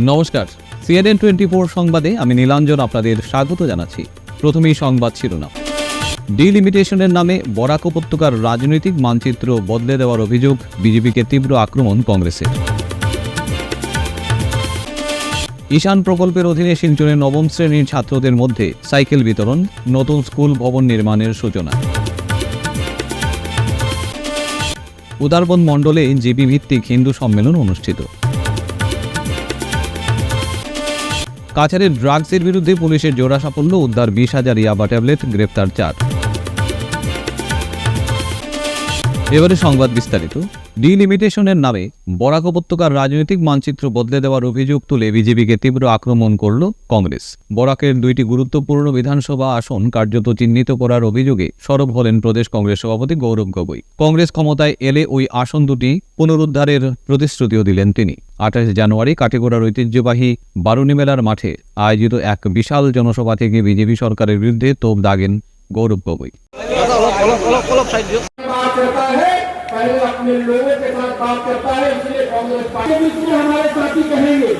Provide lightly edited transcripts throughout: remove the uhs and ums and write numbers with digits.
নমস্কার, CNN24 সংবাদে আমি নীলাঞ্জন আপনাদের স্বাগত জানাচ্ছি। প্রথমেই সংবাদ শিরোনাম। ডিলিমিটেশনের নামে বরাক উপত্যকার রাজনৈতিক মানচিত্র বদলে দেওয়ার অভিযোগ, বিজেপিকে তীব্র আক্রমণ কংগ্রেসের। ঈশান প্রকল্পের অধীনে শিলচরে নবম শ্রেণীর ছাত্রদের মধ্যে সাইকেল বিতরণ, নতুন স্কুল ভবন নির্মাণের সূচনা। উদারবন মণ্ডলে জিবি ভিত্তিক হিন্দু সম্মেলন অনুষ্ঠিত। কাছাড়ের ড্রাগসের বিরুদ্ধে পুলিশের জোড়া সাফল্য, উদ্ধার 20,000 ইয়াবা ট্যাবলেট, গ্রেপ্তার 4। এবারে সংবাদ বিস্তারিত। ডিলিমিটেশনের নামে বরাক উপত্যকার রাজনৈতিক মানচিত্র বদলে দেওয়ার অভিযোগ তুলে বিজেপিকে তীব্র আক্রমণ করল কংগ্রেস। বরাকের 2টি গুরুত্বপূর্ণ বিধানসভা আসন কার্যত চিহ্নিত করার অভিযোগে সরব হলেন প্রদেশ কংগ্রেস সভাপতি গৌরব গগৈ। কংগ্রেস ক্ষমতায় এলে ওই আসন দুটি পুনরুদ্ধারের প্রতিশ্রুতিও দিলেন তিনি। 28 জানুয়ারি কাটিগড়ার ঐতিহ্যবাহী বারুণী মেলার মাঠে আয়োজিত এক বিশাল জনসভা থেকে বিজেপি সরকারের বিরুদ্ধে তোপ দাগেন गौरव गगৈ। पहले अपने लोगों के साथ बात करता है, इसलिए कांग्रेस पार्टी में हमारे साथी कहेंगे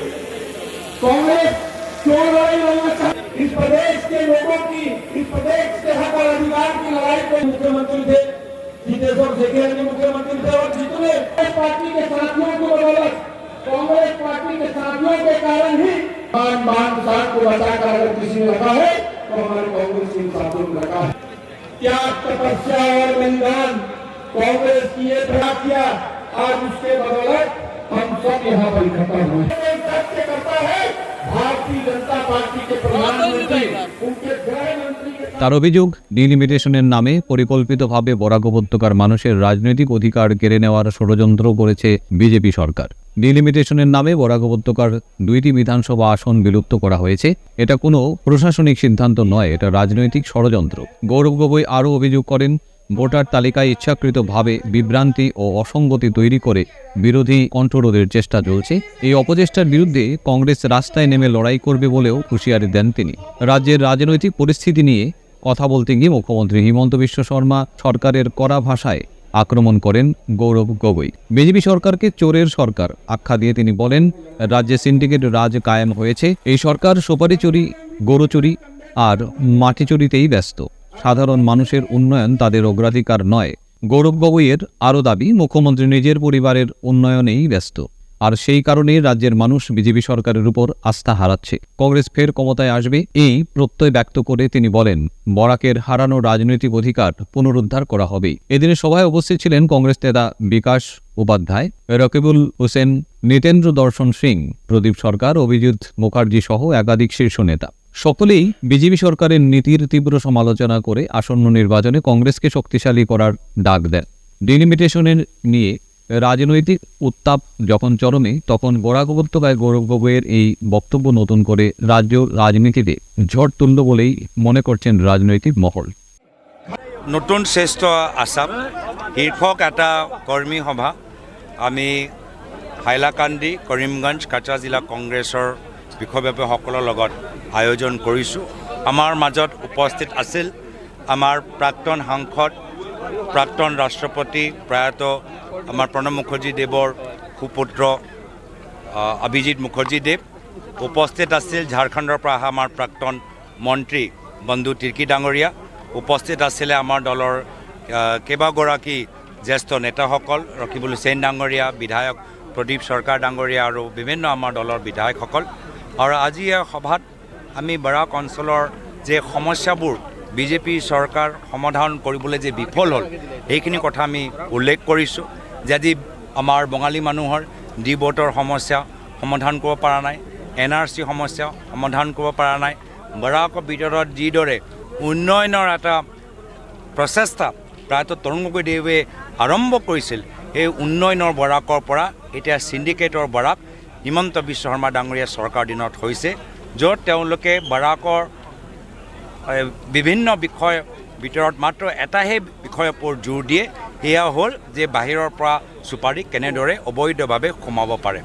कांग्रेस क्यों लड़ाई लड़ना चाहती। इस प्रदेश के लोगों की, इस प्रदेश के हक और अधिकार की लड़ाई को मुख्यमंत्री थे, जीतेश्वर शेखर जी मुख्यमंत्री थे और जितने पार्टी के साथियों की बदौलत, कांग्रेस पार्टी के साथियों के कारण ही मान को बचाकर अगर किसी ने रखा है तो हमारे कांग्रेस के साथियों ने रखा है। त्याग, तपस्या और बलिदान कांग्रेस की ये प्रयास किया, आज उसके बदौलत हम सब यहाँ पर इकट्ठा हुए। करता है भारतीय जनता पार्टी के प्रधानमंत्री, उनके गृह मंत्री তার অভিযোগ, ডিলিমিটেশনের নামে পরিকল্পিতভাবে বরাক উপত্যকার মানুষের রাজনৈতিক অধিকার কেড়ে নেওয়ার ষড়যন্ত্র করেছে বিজেপি সরকার। ডিলিমিটেশনের নামে বরাক উপত্যকার 2টি বিধানসভা আসন বিলুপ্ত করা হয়েছে। এটা কোনো প্রশাসনিক সিদ্ধান্ত নয়, এটা রাজনৈতিক ষড়যন্ত্র। গৌরব গগৈ আরও অভিযোগ করেন, ভোটার তালিকায় ইচ্ছাকৃতভাবে বিভ্রান্তি ও অসঙ্গতি তৈরি করে বিরোধী কণ্ঠরোধের চেষ্টা চলছে। এই অপচেষ্টার বিরুদ্ধে কংগ্রেস রাস্তায় নেমে লড়াই করবে বলেও হুঁশিয়ারি দেন তিনি। রাজ্যের রাজনৈতিক পরিস্থিতি নিয়ে কথা বলতে গিয়ে মুখ্যমন্ত্রী হিমন্ত বিশ্ব শর্মা সরকারের কড়া ভাষায় আক্রমণ করেন গৌরব গগৈ। বিজেপি সরকারকে চোরের সরকার আখ্যা দিয়ে তিনি বলেন, রাজ্যে সিন্ডিকেট রাজ কায়েম হয়েছে। এই সরকার সুপারি চুরি, গরু চুরি আর মাটি চুরিতেই ব্যস্ত। সাধারণ মানুষের উন্নয়ন তাদের অগ্রাধিকার নয়। গৌরব গগৈয়ের আরও দাবি, মুখ্যমন্ত্রী নিজের পরিবারের উন্নয়নেই ব্যস্ত, আর সেই কারণেই রাজ্যের মানুষ বিজেপি সরকারের উপর আস্থা হারাচ্ছে। কংগ্রেস ফের ক্ষমতায় আসবে এই প্রত্যয় ব্যক্ত করে তিনি বলেন, বরাকের হারানো রাজনৈতিক অধিকার পুনরুদ্ধার করা হবে। এদিনের সভায় উপস্থিত ছিলেন কংগ্রেস নেতা বিকাশ উপাধ্যায়, রকিবুল হোসেন, নিতেন্দ্র দর্শন সিং, প্রদীপ সরকার, অভিজিৎ মুখার্জি সহ একাধিক শীর্ষ নেতা। সকলেই বিজেপি সরকারের নীতির তীব্র সমালোচনা করে আসন্ন নির্বাচনে কংগ্রেসকে শক্তিশালী করার ডাক দেন। ডিলিমিটেশনের নিয়ে রাজনৈতিক উত্তাপ যখন চরমে, তখন বরাক উপত্যকায় গৌরব গগৈয়ের এই বক্তব্য নতুন করে রাজ্য রাজনীতিতে ঝড় তুলল বলেই মনে করছেন রাজনৈতিক মহল। নতুন শ্রেষ্ঠ আসাম শীর্ষক এটা কৰ্মী সভা আমি হাইলাকান্দি, কৰিমগঞ্জ, কাছাৰ জিলা কংগ্ৰেছৰ বিষয়ববীয়াসকলৰ লগত আয়োজন কৰিছোঁ। আমাৰ মাজত উপস্থিত আছিল আমাৰ প্ৰাক্তন সাংসদ, প্ৰাক্তন ৰাষ্ট্ৰপতি প্ৰয়াত আমাৰ প্ৰণৱ মুখাৰ্জীদেৱৰ সুপুত্ৰ অভিজিৎ মুখাৰ্জীদেৱ। উপস্থিত আছিল ঝাৰখণ্ডৰ পৰা অহা আমাৰ প্ৰাক্তন মন্ত্ৰী বন্ধু তিৰ্কী ডাঙৰীয়া। উপস্থিত আছিলে আমাৰ দলৰ কেইবাগৰাকী জ্যেষ্ঠ নেতাসকল, ৰকিবুল হুছেইন ডাঙৰীয়া, বিধায়ক প্ৰদীপ সৰকাৰ ডাঙৰীয়া আৰু বিভিন্ন আমাৰ দলৰ বিধায়কসকল। আৰু আজি এই সভাত আমি বৰাক অঞ্চলৰ যে সমস্যাবোৰ বিজেপি চৰকাৰ সমাধান কৰিবলৈ যে বিফল হ'ল, সেইখিনি কথা আমি উল্লেখ কৰিছোঁ। যে আজি আমাৰ বঙালী মানুহৰ ডি ভোটৰ সমস্যা সমাধান কৰিব পৰা নাই, NRC সমস্যা সমাধান কৰিব পৰা নাই। বৰাকৰ ভিতৰত যিদৰে উন্নয়নৰ এটা প্ৰচেষ্টা প্ৰায়ত তৰুণ গগৈদেৱে আৰম্ভ কৰিছিল, সেই উন্নয়নৰ বৰাকৰ পৰা এতিয়া চিণ্ডিকেটৰ বৰাক হিমন্ত বিশ্ব শৰ্মা ডাঙৰীয়া চৰকাৰ দিনত হৈছে, য'ত তেওঁলোকে বৰাকৰ বিভিন্ন বিষয়ৰ ভিতৰত মাত্ৰ এটাহে বিষয়ৰ ওপৰত জোৰ দিয়ে, সেয়া হ'ল যে বাহিৰৰ পৰা চুপাৰি কেনেদৰে অবৈধভাৱে সোমাব পাৰে।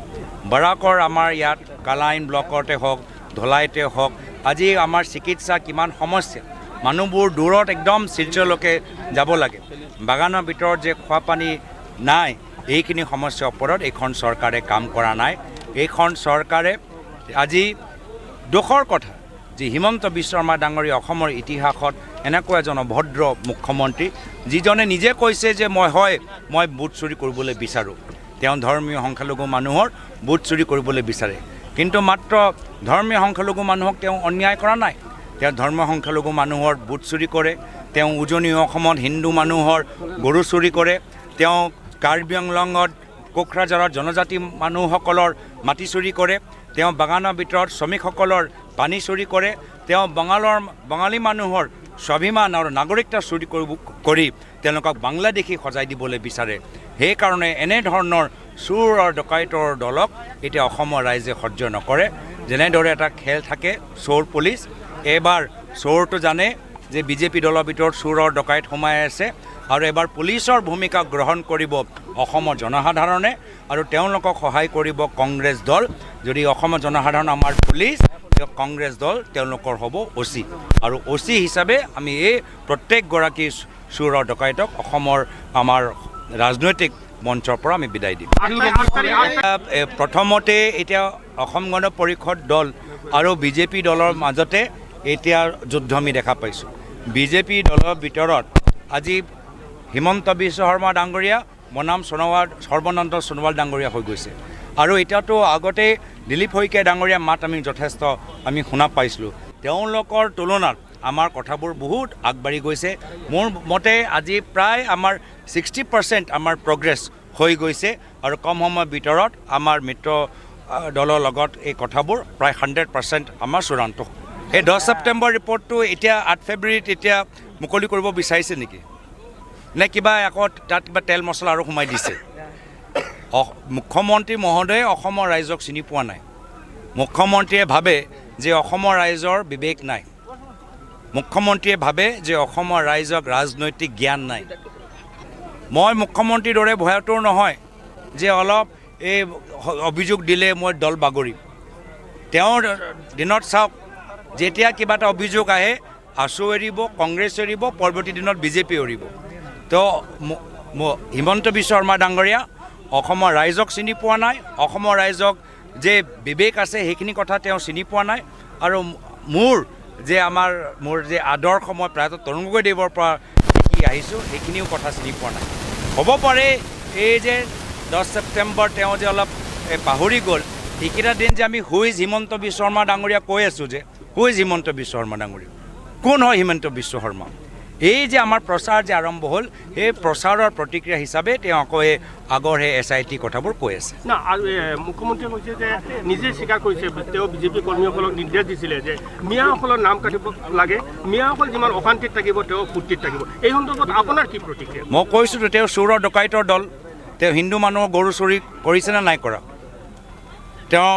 বৰাকৰ আমাৰ ইয়াত কালাইন ব্লকতে হওক, ধলাইতে হওক, আজি আমাৰ চিকিৎসা কিমান সমস্যা, মানুহবোৰ দূৰত একদম শিলচৰলৈকে যাব লাগে। বাগানৰ ভিতৰত যে খোৱা পানী নাই, এইখিনি সমস্যাৰ ওপৰত এইখন চৰকাৰে কাম কৰা নাই। এইখন চৰকাৰে আজি দুখৰ কথা যে হিমন্ত বিশ্ব শৰ্মা ডাঙৰীয়া অসমৰ ইতিহাসত এনেকুৱা এজন অভদ্ৰ মুখ্যমন্ত্ৰী যিজনে নিজে কৈছে যে মই ভোট চুৰি কৰিবলৈ বিচাৰোঁ। তেওঁ ধৰ্মীয় সংখ্যালঘু মানুহৰ ভোট চুৰি কৰিবলৈ বিচাৰে, কিন্তু মাত্ৰ ধৰ্মীয় সংখ্যালঘু মানুহক তেওঁ অন্যায় কৰা নাই। তেওঁ ধৰ্মীয় সংখ্যালঘু মানুহৰ ভোট চুৰি কৰে, তেওঁ উজনি অসমত হিন্দু মানুহৰ গৰু চুৰি কৰে, তেওঁ কাৰ্বি আংলঙত কোকৰাঝাৰত জনজাতি মানুহসকলৰ মাটি চুৰি কৰে, তেওঁ বাগানৰ ভিতৰত শ্ৰমিকসকলৰ পানী চুৰি কৰে, তেওঁ বঙালী মানুহৰ স্বাভিমান আৰু নাগৰিকতা চুৰি কৰি তেওঁলোকক বাংলাদেশী সজাই দিবলৈ বিচাৰে। সেইকাৰণে এনেধৰণৰ চোৰ আৰু ডকাইতৰ দলক এতিয়া অসমৰ ৰাইজে সহ্য নকৰে। যেনেদৰে এটা খেল থাকে চোৰ পুলিচ, এইবাৰ চোৰটো জানে যে বিজেপি দলৰ ভিতৰত চোৰ আৰু ডকাইত সোমাই আছে, আৰু এবাৰ পুলিচৰ ভূমিকা গ্ৰহণ কৰিব অসমৰ জনসাধাৰণে, আৰু তেওঁলোকক সহায় কৰিব কংগ্ৰেছ দল। যদি অসমৰ জনসাধাৰণ আমাৰ পুলিচ, কংগ্ৰেছ দল তেওঁলোকৰ হ'ব অচি, আৰু অচি হিচাপে আমি এই প্ৰত্যেকগৰাকী চোৰ আৰু ডকাইতক অসমৰ আমাৰ ৰাজনৈতিক মঞ্চৰ পৰা আমি বিদায় দিম। প্ৰথমতে এতিয়া অসম গণ পৰিষদ দল আৰু বিজেপি দলৰ মাজতে এতিয়া যুদ্ধ আমি দেখা পাইছোঁ। বিজেপি দলৰ ভিতৰত আজি হিমন্ত বিশ্ব শৰ্মা ডাঙৰীয়া বনাম সৰ্বানন্দ সোণোৱাল ডাঙৰীয়া হৈ গৈছে, আৰু এতিয়াতো আগতে দিলীপ শইকীয়া ডাঙৰীয়া মাত আমি যথেষ্ট শুনা পাইছিলোঁ। তেওঁলোকৰ তুলনাত আমাৰ কথাবোৰ বহুত আগবাঢ়ি গৈছে। মোৰ মতে আজি প্ৰায় আমাৰ 60% আমাৰ প্ৰগ্ৰেছ হৈ গৈছে, আৰু কম সময়ৰ ভিতৰত আমাৰ মিত্ৰ দলৰ লগত এই কথাবোৰ প্ৰায় 100% আমাৰ চূড়ান্ত। এই 10 ছেপ্টেম্বৰ ৰিপৰ্টটো এতিয়া 8 ফেব্ৰুৱাৰীত এতিয়া মুকলি কৰিব বিচাৰিছে নেকি, নে কিবা আকৌ তাত কিবা তেল মছলা আৰু সোমাই দিছে? মুখ্যমন্ত্ৰী মহোদয়ে অসমৰ ৰাইজক চিনি পোৱা নাই। মুখ্যমন্ত্ৰীয়ে ভাবে যে অসমৰ ৰাইজৰ বিবেক নাই। মুখ্যমন্ত্ৰীয়ে ভাবে যে অসমৰ ৰাইজক ৰাজনৈতিক জ্ঞান নাই। মই মুখ্যমন্ত্ৰীৰ দৰে ভয়াতুৰ নহয় যে অলপ এই অভিযোগ দিলে মই দল বাগৰিম। তেওঁৰ দিনত চাওক, যেতিয়া কিবা এটা অভিযোগ আহে আছু এৰিব, কংগ্ৰেছ এৰিব, পৰৱৰ্তী দিনত বিজেপি এৰিব। তো হিমন্ত বিশ্ব শৰ্মা ডাঙৰীয়া অসমৰ ৰাইজক চিনি পোৱা নাই, অসমৰ ৰাইজক যে বিবেক আছে সেইখিনি কথা তেওঁ চিনি পোৱা নাই, আৰু মোৰ যে আদৰ্শ মই প্ৰায়তঃ তৰুণ গগৈদেৱৰ পৰা শিকি আহিছোঁ সেইখিনিও কথা চিনি পোৱা নাই। হ'ব পাৰে এই যে 10 ছেপ্টেম্বৰ তেওঁ যে অলপ পাহৰি গ'ল, সেইকেইটা দিন যে আমি হুইজ হিমন্ত বিশ্ব শৰ্মা ডাঙৰীয়া কৈ আছোঁ, যে হুইজ হিমন্ত বিশ্ব শৰ্মা ডাঙৰীয়া, কোন হয় হিমন্ত বিশ্ব শৰ্মা? এই যে আমাৰ প্ৰচাৰ যে আৰম্ভ হ'ল, সেই প্ৰচাৰৰ প্ৰতিক্ৰিয়া হিচাপে তেওঁ আকৌ এই আগৰ সেই SIT কথাবোৰ কৈ আছে। না, আৰু মুখ্যমন্ত্ৰীয়ে কৈছে যে নিজে স্বীকাৰ কৰিছে তেওঁ বিজেপি কৰ্মীসকলক নিৰ্দেশ দিছিলে যে মিয়াসকলৰ নাম কাটিব লাগে, মিয়াসকল যিমান অশান্তিত থাকিব তেওঁ ফূৰ্তিত থাকিব। এই সন্দৰ্ভত আপোনাৰ কি প্ৰতিক্ৰিয়া? মই কৈছোঁতো তেওঁ চোৰ আৰু ডকাইতৰ দল। তেওঁ হিন্দু মানুহৰ গৰু চুৰি কৰিছেনে নাই কৰা? তেওঁ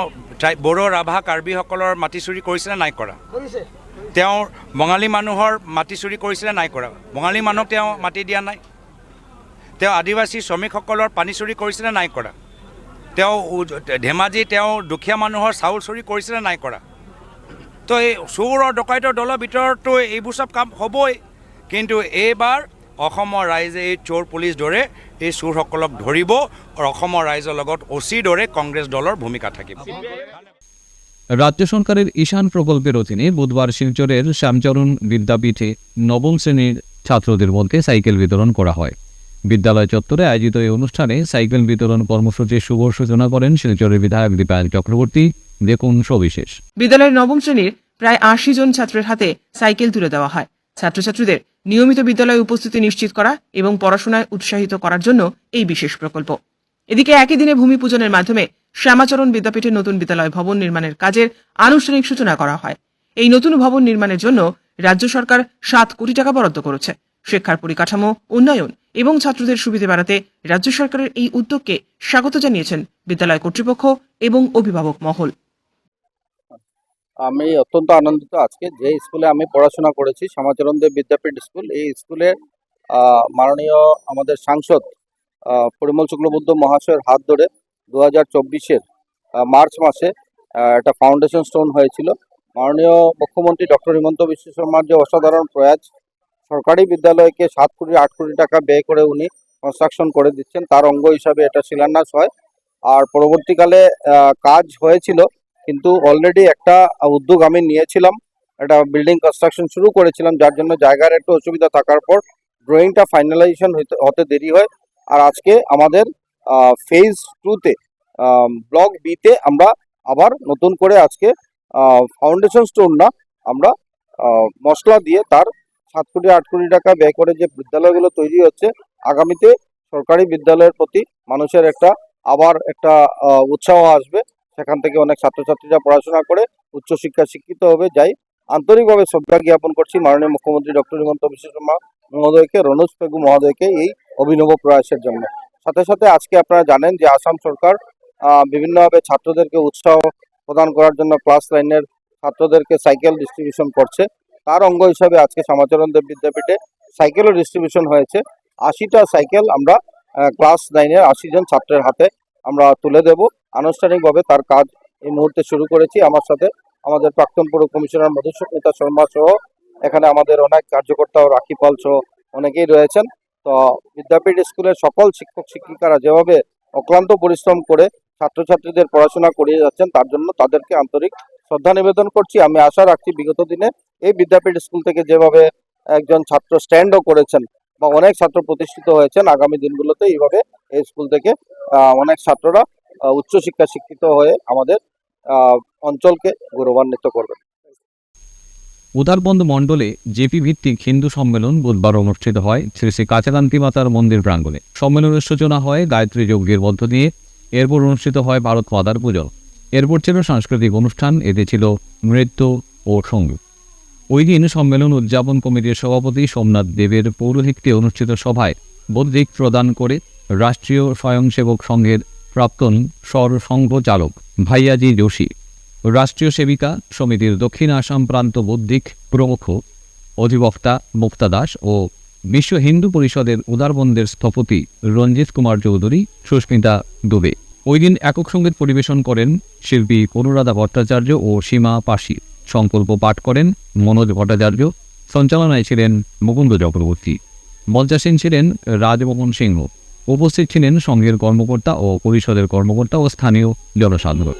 বড়ো, ৰাভা, কাৰ্বিসকলৰ মাটি চুৰি কৰিছেনে নাই কৰা? তেওঁ বঙালী মানুহৰ মাটি চুৰি কৰিছিলে নাই কৰা? বঙালী মানুহক তেওঁ মাটি দিয়া নাই। তেওঁ আদিবাসী শ্ৰমিকসকলৰ পানী চুৰি কৰিছিলে নাই কৰা? তেওঁ ধেমাজি তেওঁ দুখীয়া মানুহৰ চাউল চুৰি কৰিছিলে নাই কৰা? তো এই চোৰ আৰু ডকাইতৰ দলৰ ভিতৰতো এইবোৰ চব কাম হ'বই, কিন্তু এইবাৰ অসমৰ ৰাইজে এই চোৰ পুলিচ দৰে এই চোৰসকলক ধৰিব, আৰু অসমৰ ৰাইজৰ লগত অচিৰ দৰে কংগ্ৰেছ দলৰ ভূমিকা থাকিব। রাজ্য সরকারের ঈশান প্রকল্পের অধীনে বুধবার শিলচরের শ্যামচরণ বিদ্যাপীঠে নবম শ্রেণীর ছাত্রদের মধ্যে সাইকেল বিতরণ করা হয়। বিদ্যালয় চত্বরে আয়োজিত এই অনুষ্ঠানে সাইকেল বিতরণ কর্মসূচির শুভ সূচনা করেন শিলচরের বিধায়ক দীপায়ন চক্রবর্তী। দেখুন সবিশেষ। বিদ্যালয়ের নবম শ্রেণীর প্রায় ৮০ জন ছাত্রের হাতে সাইকেল তুলে দেওয়া হয়। ছাত্রছাত্রীদের নিয়মিত বিদ্যালয়ে উপস্থিতি নিশ্চিত করা এবং পড়াশোনায় উৎসাহিত করার জন্য এই বিশেষ প্রকল্প। এদিকে একই দিনে ভূমি পূজনের মাধ্যমে শ্যামাচরণ বিদ্যাপীঠের নতুন বিদ্যালয় ভবন নির্মাণের কাজের আনুষ্ঠানিক সূচনা করা হয়। এই নতুন ভবন নির্মাণের জন্য রাজ্য সরকার ৭ কোটি টাকা বরাদ্দ করেছে। শিক্ষার পরিকাঠামো উন্নয়ন এবং ছাত্রদের সুবিধা বাড়াতে রাজ্য সরকারের এই উদ্যোগকে স্বাগত জানিয়েছেন বিদ্যালয় কর্তৃপক্ষ এবং অভিভাবক মহল। আমি অত্যন্ত আনন্দিত আজকে যে স্কুলে আমি পড়াশোনা করেছি, শ্যামাচরণ দেব বিদ্যাপীঠ স্কুল। এই স্কুলে মাননীয় আমাদের সাংসদ পরিমল শুক্লবৈদ্য মহাশয়ের হাত ধরে 2024-এর মার্চ মাসে একটা ফাউন্ডেশন স্টোন হয়েছিল। মাননীয় মুখ্যমন্ত্রী ডক্টর হিমন্ত বিশ্ব শর্মার যে অসাধারণ প্রয়াস, সরকারি বিদ্যালয়কে 7 কোটি 8 কোটি টাকা ব্যয় করে উনি কনস্ট্রাকশন করে দিচ্ছেন, তার অঙ্গ হিসাবে এটা শিলান্যাস হয়। আর পরবর্তীকালে কাজ হয়েছিল, কিন্তু অলরেডি একটা উদ্যোগ আমি নিয়েছিলাম, একটা বিল্ডিং কনস্ট্রাকশন শুরু করেছিলাম, যার জন্য জায়গার একটু অসুবিধা থাকার পর ড্রয়িংটা ফাইনালাইজেশন হতে দেরি হয়। আর আজকে আমাদের ফেজ 2-তে ব্লক বিতে আমরা আবার নতুন করে আজকে ফাউন্ডেশন স্টোন না, আমরা মশলা দিয়ে তার 7 কোটি 8 কোটি টাকা ব্যয় করে যে বিদ্যালয়গুলো তৈরি হচ্ছে, আগামীতে সরকারি বিদ্যালয়ের প্রতি মানুষের আবার একটা উৎসাহ আসবে। সেখান থেকে অনেক ছাত্রছাত্রীরা পড়াশোনা করে উচ্চশিক্ষায় শিক্ষিত হবে। যাই আন্তরিকভাবে শ্রদ্ধা জ্ঞাপন করছি মাননীয় মুখ্যমন্ত্রী ডক্টর হিমন্ত বিশ্ব শর্মা মহোদয়কে, রনোজ পেগু মহোদয়কে এই অভিনব প্রয়াসের জন্য। সাথে সাথে আজকে আপনারা জানেন যে আসাম সরকার বিভিন্নভাবে ছাত্রদেরকে উৎসাহ প্রদান করার জন্য ক্লাস লাইনের ছাত্রদেরকে সাইকেল ডিস্ট্রিবিউশন করছে। তার অঙ্গ হিসাবে আজকে শ্যামাচরণ দেব বিদ্যাপীঠে সাইকেলও ডিস্ট্রিবিউশন হয়েছে। 80টা সাইকেল আমরা ক্লাস 9-এর 80 জন ছাত্রের হাতে আমরা তুলে দেব। আনুষ্ঠানিকভাবে তার কাজ এই মুহূর্তে শুরু করেছি। আমার সাথে আমাদের প্রাক্তন পৌর কমিশনার মধুস্মিতা শর্মা সহ এখানে আমাদের অনেক কার্যকর্তা ও রাখি পাল সহ অনেকেই রয়েছেন। তো বিদ্যাপীঠ স্কুলের সকল শিক্ষক শিক্ষিকারা যেভাবে অক্লান্ত পরিশ্রম করে ছাত্রছাত্রীদের পড়াশোনা করিয়ে যাচ্ছেন, তার জন্য তাদেরকে আন্তরিক শ্রদ্ধা নিবেদন করছি। আমি আশা রাখছি বিগত দিনে এই বিদ্যাপীঠ স্কুল থেকে যেভাবে একজন ছাত্র স্ট্যান্ডও করেছেন বা অনেক ছাত্র প্রতিষ্ঠিত হয়েছেন, আগামী দিনগুলোতে এইভাবে এই স্কুল থেকে অনেক ছাত্ররা উচ্চশিক্ষা শিক্ষিত হয়ে আমাদের অঞ্চলকে গৌরবান্বিত করবে। উদারবন্দ মণ্ডলে জেপি ভিত্তিক হিন্দু সম্মেলন বুধবার অনুষ্ঠিত হয় শ্রী শ্রী কাছাকান্তি মাতার মন্দির প্রাঙ্গণে। সম্মেলনের সূচনা হয় গায়ত্রী যজ্ঞের মধ্য দিয়ে। এরপর অনুষ্ঠিত হয় ভারত মাতার পুজো। এরপর ছিল সাংস্কৃতিক অনুষ্ঠান, এতে ছিল নৃত্য ও সঙ্গীত। ওই দিন সম্মেলন উদযাপন কমিটির সভাপতি সোমনাথ দেবের পৌরোহিত্যে অনুষ্ঠিত সভায় বদ্রিক প্রদান করে রাষ্ট্রীয় স্বয়ংসেবক সংঘের প্রাক্তন সরসংঘ চালক ভাইয়াজি যোশী, রাষ্ট্রীয় সেবিকা সমিতির দক্ষিণ আসাম প্রান্ত বৌদ্ধিক প্রমুখ, অধিবক্তা মুক্তা দাস ও বিশ্ব হিন্দু পরিষদের উদারবন্দের স্থপতি রঞ্জিত কুমার চৌধুরী, সুস্মিতা দুবে। ওই দিন একক সঙ্গীত পরিবেশন করেন শিল্পী অনুরাধা ভট্টাচার্য ও সীমা পাশি। সংকল্প পাঠ করেন মনোজ ভট্টাচার্য। সঞ্চালনায় ছিলেন মুকুন্দ চক্রবর্তী। মঞ্চাসীন ছিলেন রাজমোহন সিংহ। উপস্থিত ছিলেন সংঘের কর্মকর্তা ও পরিষদের কর্মকর্তা ও স্থানীয় জনসাধারণ।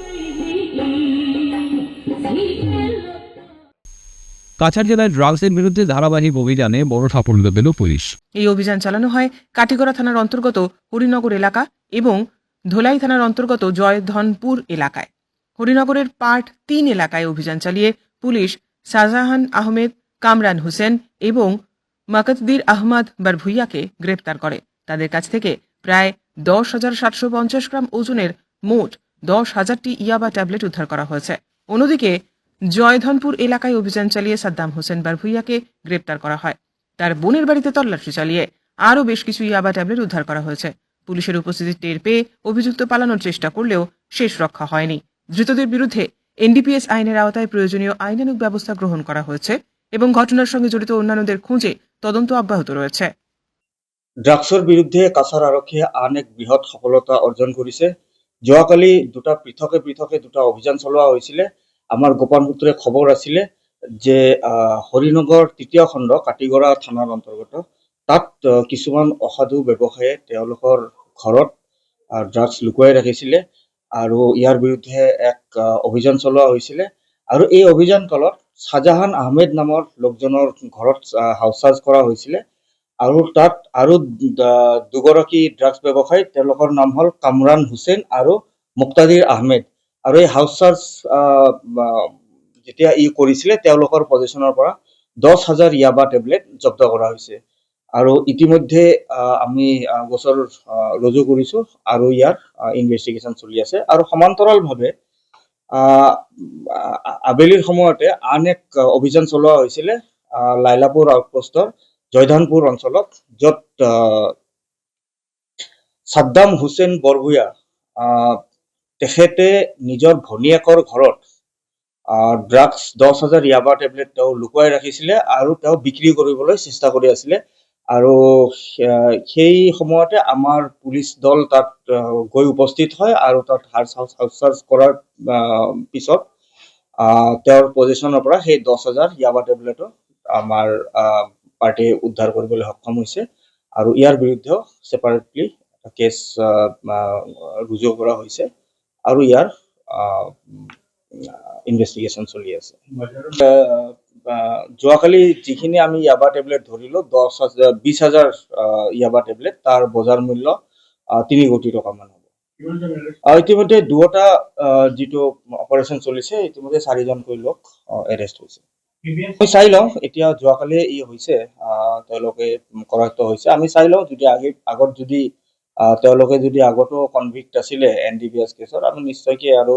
কাছাড় জেলায় ড্রাগসের বিরুদ্ধে ধারাবাহিক অভিযানে বড় সাফল্য পেল পুলিশ। এই অভিযান চালানো হয় কাটিগড়া থানার অন্তর্গত হরিনগর এলাকা এবং ধোলাই থানার অন্তর্গত জয়ধনপুর এলাকায়। হরিনগরের পার্ট 3 এলাকায় অভিযান চালিয়ে পুলিশ শাহজাহান আহমেদ, কামরান হোসেন এবং মাকতদির আহমদ বারভুইয়াকে গ্রেপ্তার করে। তাদের কাছ থেকে প্রায় 10,750 গ্রাম ওজনের মোট 10,000টি ইয়াবা ট্যাবলেট উদ্ধার করা হয়েছে। অন্যদিকে জয়ধনপুর এলাকায় অভিযান চালিয়ে সাদ্দাম হোসেন বারভুইয়াকে গ্রেপ্তার করা হয়। তার বোনের বাড়িতে তল্লাশি চালিয়ে আরও বেশ কিছু ইয়াবা ট্যাবলেট উদ্ধার করা হয়েছে। পুলিশের উপস্থিতি টের পেয়ে অভিযুক্ত পালানোর চেষ্টা করলেও শেষ রক্ষা হয়নি। ধৃতদের বিরুদ্ধে এনডিপিএস আইনের আওতায় প্রয়োজনীয় আইনানুগ ব্যবস্থা গ্রহণ করা হয়েছে এবং ঘটনার সঙ্গে জড়িত অন্যান্যদের খুঁজে তদন্ত অব্যাহত রয়েছে। ড্ৰাগছৰ বিৰুদ্ধে কাছাৰ আৰক্ষীয়ে আন এক বৃহৎ সফলতা অৰ্জন কৰিছে। যোৱাকালি পৃথকে দুটা অভিযান চলোৱা হৈছিলে। আমাৰ গোপন সূত্ৰে খবৰ আছিলে যে হৰিনগৰ 3য় খণ্ড কাটিগড়া থানাৰ অন্তৰ্গত তাত কিছুমান অসাধু ব্যৱসায়ীয়ে তেওঁলোকৰ ঘৰত ড্ৰাগছ লুকুৱাই ৰাখিছিলে আৰু ইয়াৰ বিৰুদ্ধে এক অভিযান চলোৱা হৈছিলে। আৰু এই অভিযান কালত শাহজাহান আহমেদ নামৰ লোকজনৰ ঘৰত হাউচ চাৰ্জ কৰা হৈছিলে আৰু তাত আৰু দুগৰাকী ড্ৰাগছ ব্যৱসায়ী, তেওঁলোকৰ নাম হ'ল কামৰান হুছেইন আৰু মুক্তাদিৰ আহমেদ। আৰু এই হাউচ চাৰ্জ যেতিয়া কৰিছিলে তেওঁলোকৰ পজিশ্যনৰ পৰা 10,000 ইয়াবা টেবলেট জব্দ কৰা হৈছে। আৰু ইতিমধ্যে আমি গোচৰ ৰুজু কৰিছোঁ আৰু ইয়াৰ ইনভেষ্টিগেশ্যন চলি আছে। আৰু সমান্তৰালভাৱে আবেলিৰ সময়তে আন এক অভিযান চলোৱা হৈছিলে লাইলাপুৰ আউটপোষ্টৰ জয়ধানপুৰ অঞ্চলত, য'ত সাদ্দাম হুছেইন বৰভূঞা তেখেতে নিজৰ ভনীয়েকৰ ঘৰত ড্ৰাগছ 10,000 ইয়াবা টেবলেট তেওঁ লুকুৱাই ৰাখিছিলে আৰু তেওঁ বিক্ৰী কৰিবলৈ চেষ্টা কৰি আছিলে। আৰু সেই সময়তে আমাৰ পুলিচ দল তাত গৈ উপস্থিত হয় আৰু তাত হাউচ চাৰ্জ কৰাৰ পিছত তেওঁৰ পজিশ্যনৰ পৰা সেই 10,000 ইয়াবা টেবলেটো আমাৰ পাৰ্টিয়ে উদ্ধাৰ কৰিবলৈ সক্ষম হৈছে। আৰু ইয়াৰ বিৰুদ্ধেও ছেপাৰেটলি কেছ ৰুজু কৰা হৈছে আৰু ইয়াৰ ইনভেষ্টিগেশ্যন চলি আছে। যোৱাকালি যিখিনি আমি ইয়াবা টেবলেট ধৰিলোঁ 20,000 ইয়াবা টেবলেট, তাৰ বজাৰ মূল্য 3 কোটি টকামান হ'ব। ইতিমধ্যে দুটা যিটো অপাৰেশ্যন চলিছে, ইতিমধ্যে 4জনকৈ লোক এৰেষ্ট হৈছে। আমি চাই লওঁ, এতিয়া যোৱাকালি হৈছে তেওঁলোকে কৰায়ত্ব হৈছে, আমি চাই লওঁ যদি আগত যদি তেওঁলোকে যদি আগতো কনভিক্ট আছিলে NDPS কেছৰ, আমি নিশ্চয়কৈ আৰু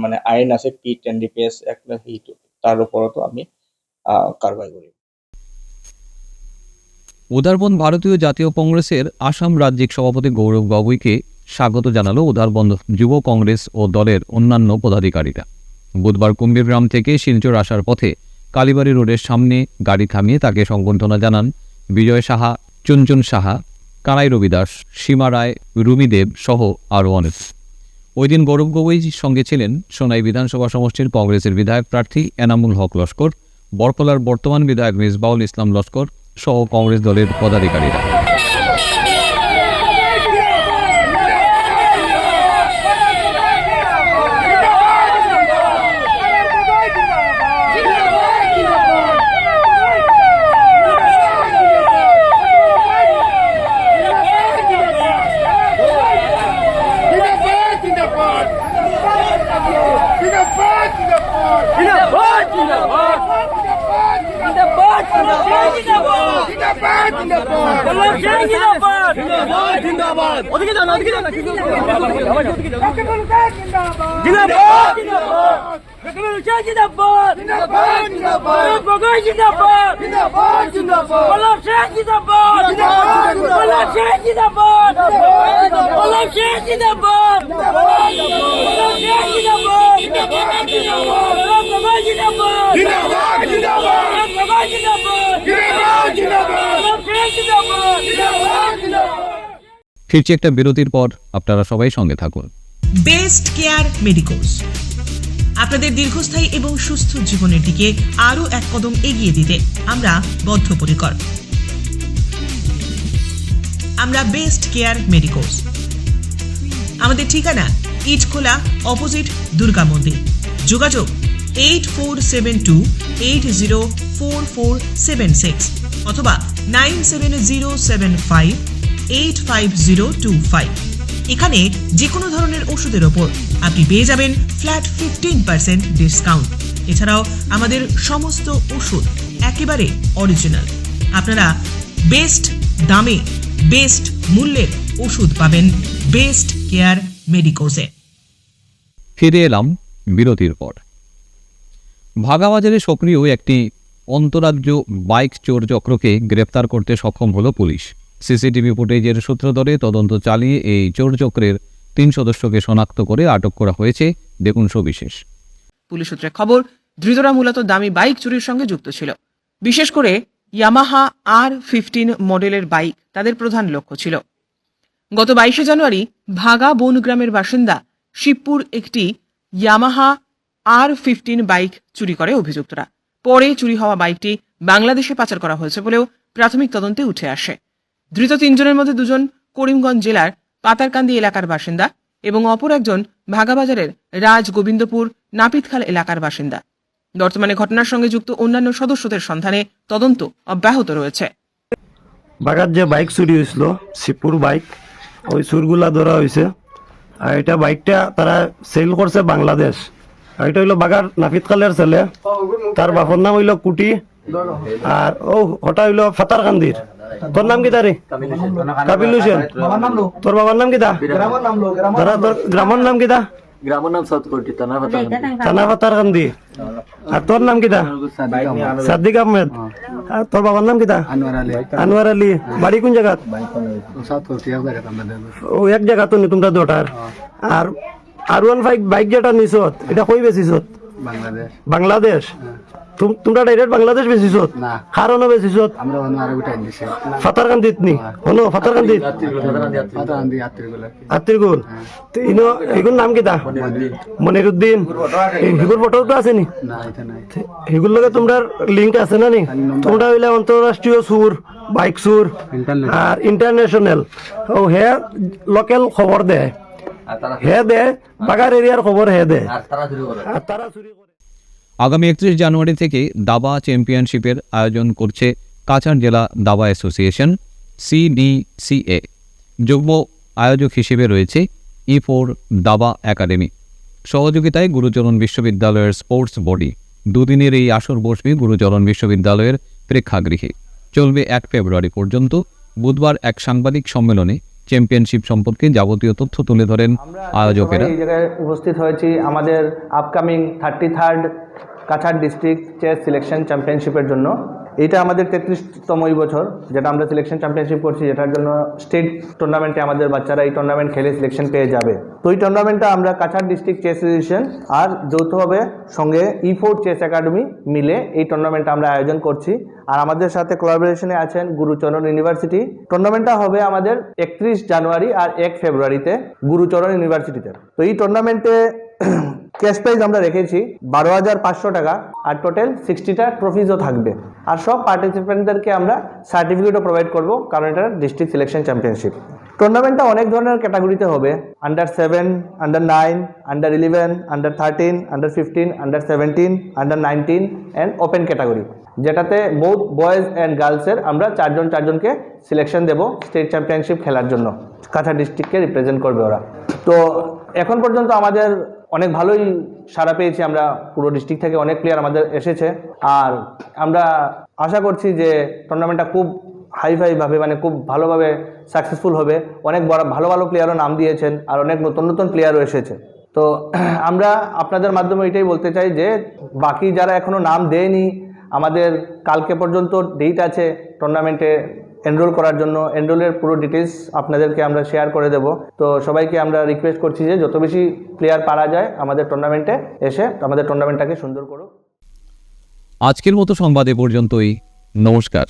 মানে আইন আছে পিট NDPS এক্ট, সেইটো তাৰ ওপৰতো আমি কাৰ্যবাহী কৰিম। উদারবন ভারতীয় জাতীয় কংগ্রেসের আসাম রাজ্যিক সভাপতি গৌরব গগৈকে স্বাগত জানালো উদারবন যুব কংগ্রেস ও দলের অন্যান্য পদাধিকারীরা। বুধবার কুম্ভীরগ্রাম থেকে শিলচর আসার পথে কালীবাড়ি রোডের সামনে গাড়ি থামিয়ে তাকে সংবর্ধনা জানান বিজয় সাহা, চুনচুন সাহা, কানাই রবিদাস, সীমা রায়, রুমিদেব সহ আরও অনেক। ওই দিন গৌরব গগৈর সঙ্গে ছিলেন সোনাই বিধানসভা সমষ্টির কংগ্রেসের বিধায়ক প্রার্থী এনামুল হক লস্কর, বরকলার বর্তমান বিধায়ক মিসবাউল ইসলাম লস্কর সহ কংগ্রেস দলের পদাধিকারীরা। ফিরছি একটা বিরতির পর, আপনারা সবাই সঙ্গে থাকুন। বেস্ট কেয়ার মেডিকোস আপনাদের দীর্ঘস্থায়ী এবং সুস্থ জীবনের দিকে আরও এক কদম এগিয়ে দিতে আমরা বদ্ধপরিকর। আমরা বেস্ট কেয়ার মেডিকোস। আমাদের ঠিকানা ইটখোলা, অপোজিট দুর্গা মন্দির। যোগাযোগ 8472804476 অথবা 9707585025। এখানে যে কোনো ধরনের ওষুধের ওপর আপনি পেয়ে যাবেন ফ্ল্যাট 15% ডিসকাউন্ট। এছাড়াও আমাদের সমস্ত ওষুধ একেবারে অরিজিনাল। আপনারা বেস্ট দামে বেস্ট মূল্যের ওষুধ পাবেন বেস্ট কেয়ার মেডিকোসে। ফিরে এলাম বিরতির পর। ভাগাবাজারে সক্রিয় একটি অন্তরাজ্য বাইক চোর চক্রকে গ্রেপ্তার করতে সক্ষম হল পুলিশ। সিসিটিভি ফুটেজের সূত্র ধরে তদন্ত চালিয়ে এই চোর চক্রের 3 সদস্যকে শনাক্ত করে আটক করা হয়েছে। দেখুন সবিশেষ। পুলিশ সূত্রে খবর, ধৃতরা মূলত দামি বাইক চুরির সঙ্গে যুক্ত ছিল। বিশেষ করে ইয়ামাহা R15 মডেলের বাইক তাদের প্রধান লক্ষ্য ছিল। গত 22 জানুয়ারি ভাগা বনগ্রামের বাসিন্দা শিবপুর একটি ইয়ামাহা R15 বাইক চুরি করে অভিযুক্তরা। পরে চুরি হওয়া বাইকটি বাংলাদেশে পাচার করা হয়েছে বলেও প্রাথমিক তদন্তে উঠে আসে। ধৃত 3 জনের মধ্যে 2 জন করিমগঞ্জ জেলার পাতারকান্দি এলাকার বাসিন্দা এবং অপর একজন ভাগাবাজারের রাজগোবিন্দপুর নাপিতখাল এলাকার বাসিন্দা। বর্তমানে ঘটনার সঙ্গে যুক্ত অন্যান্য সদস্যদের সন্ধানে তদন্ত অব্যাহত রয়েছে। বাগার যে বাইক চুরি হয়েছিল, শিবপুর বাইক, ওই চুরগুলা ধরা হয়েছে। আর এটা বাইকটা তারা সেল করছে বাংলাদেশ। আর এটা হইলো বাগার নাপিতখালের ছেলে, তার বাপর নাম হইলো কুটি, আর ও ওটা হইলো ফাতারকান্দির। তোর নাম কি তারে? কাবিল হোসেন। তোর বাবার নাম কি দা? তোর গ্রামের নাম কি দা? গ্রামের নাম সাতকোটি, থানা ফাতারকান্দি। আর তোর নাম কি দা? সাদিক আহমেদ। আর তোর বাবার নাম কি দা? আনোয়ার আলী। বাড়ি কোন জায়গা? ও এক জায়গা তো নি তোমরা দুটার। আর R15 বাইক যেটা নিছত এটা কই বেচিছত? বাংলাদেশ। তোমরা ডাইরেক্ট বাংলাদেশ বেচিছত? কারণও বেচিছত? ফাতারকান্দিত নি? হনো ফাতারকান্দিত আত্রিগুল। এগুলোর নাম কি দা? মনিরুদ্দিন। এগুলোর ফটো তো আছে নি? এগুলোর লগে তোমরা লিঙ্ক আছে না নি? তোমরা হইলে অন্তরাষ্ট্রীয় সুর, বাইক সুর আর ইন্টারন্যাশনাল। ও হে লোকাল খবর দেয়। হে দে বাগার এরিয়ার খবর হে দে আর তারা চুরি করে। আগামী 31 জানুয়ারি থেকে দাবা চ্যাম্পিয়নশিপের আয়োজন করছে কাছাড় জেলা দাবা অ্যাসোসিয়েশন CDCA। যুগ্ম আয়োজক হিসেবে রয়েছে E4 দাবা একাডেমি। সহযোগিতায় গুরুচরণ বিশ্ববিদ্যালয়ের স্পোর্টস বডি। দুদিনের এই আসর বসবে গুরুচরণ বিশ্ববিদ্যালয়ের প্রেক্ষাগৃহে। চলবে 1 ফেব্রুয়ারি পর্যন্ত। বুধবার এক সাংবাদিক সম্মেলনে চ্যাম্পিয়নশিপ সম্পর্কে যাবতীয় তথ্য তুলে ধরেন আয়োজকেরা। এই জায়গায় উপস্থিত হয়েছি আমাদের upcoming 33rd Cachar district chess selection চ্যাম্পিয়নশিপের জন্য। এটা আমাদের 33তম বছর যেটা আমরা সিলেকশন চ্যাম্পিয়নশিপ করছি, যেটার জন্য স্টেট টুর্নামেন্টে আমাদের বাচ্চারা এই টুর্নামেন্ট খেলে সিলেকশন পেয়ে যাবে। তো এই টুর্নামেন্টটা আমরা কাছাড় ডিস্ট্রিক্ট চেস অ্যাসোসিয়েশন আর যৌথভাবে সঙ্গে E4 চেস একাডেমি মিলে এই টুর্নামেন্টটা আমরা আয়োজন করছি। আর আমাদের সাথে কোলাবোরেশনে আছেন গুরুচরণ ইউনিভার্সিটি। টুর্নামেন্টটা হবে আমাদের 31 জানুয়ারি আর 1 ফেব্রুয়ারিতে গুরুচরণ ইউনিভার্সিটিতে। তো এই টুর্নামেন্টে ক্যাশ প্রাইজ আমরা রেখেছি 12,500 টাকা আর টোটাল 60টা ট্রফিজও থাকবে। আর সব পার্টিসিপেন্টদেরকে আমরা সার্টিফিকেটও প্রোভাইড করব, কারণ এটা ডিস্ট্রিক্ট সিলেকশন চ্যাম্পিয়নশিপ। টুর্নামেন্টটা অনেক ধরনের ক্যাটাগরিতে হবে, under 7, under 9, under 11, under 13, under 15, under 17, under 19 and open category, যেটাতে বোথ বয়েজ অ্যান্ড গার্লসের আমরা চারজনকে সিলেকশন দেব স্টেট চ্যাম্পিয়নশিপ খেলার জন্য। কাছাড় ডিস্ট্রিক্টকে রিপ্রেজেন্ট করবে ওরা। তো এখন পর্যন্ত আমাদের অনেক ভালোই সাড়া পেয়েছি আমরা, পুরো ডিস্ট্রিক্ট থেকে অনেক প্লেয়ার আমাদের এসেছে। আর আমরা আশা করছি যে টুর্নামেন্টটা খুব হাইফাইভাবে মানে খুব ভালোভাবে সাকসেসফুল হবে। অনেক বড় ভালো ভালো প্লেয়ারও নাম দিয়েছেন আর অনেক নতুন নতুন প্লেয়ারও এসেছে। তো আমরা আপনাদের মাধ্যমে এটাই বলতে চাই যে বাকি যারা এখনও নাম দেয়নি, আমাদের কালকে পর্যন্ত ডেট আছে টুর্নামেন্টে এনরোল করার জন্য। এনরোলের পুরো ডিটেলস আপনাদেরকে আমরা শেয়ার করে দেব। তো সবাইকে আমরা রিকোয়েস্ট করছি যে যত বেশি প্লেয়ার পারা যায় আমাদের টুর্নামেন্টে এসে আমাদের টুর্নামেন্টটাকে সুন্দর করুক। আজকের মতো সংবাদ এ পর্যন্তই। নমস্কার।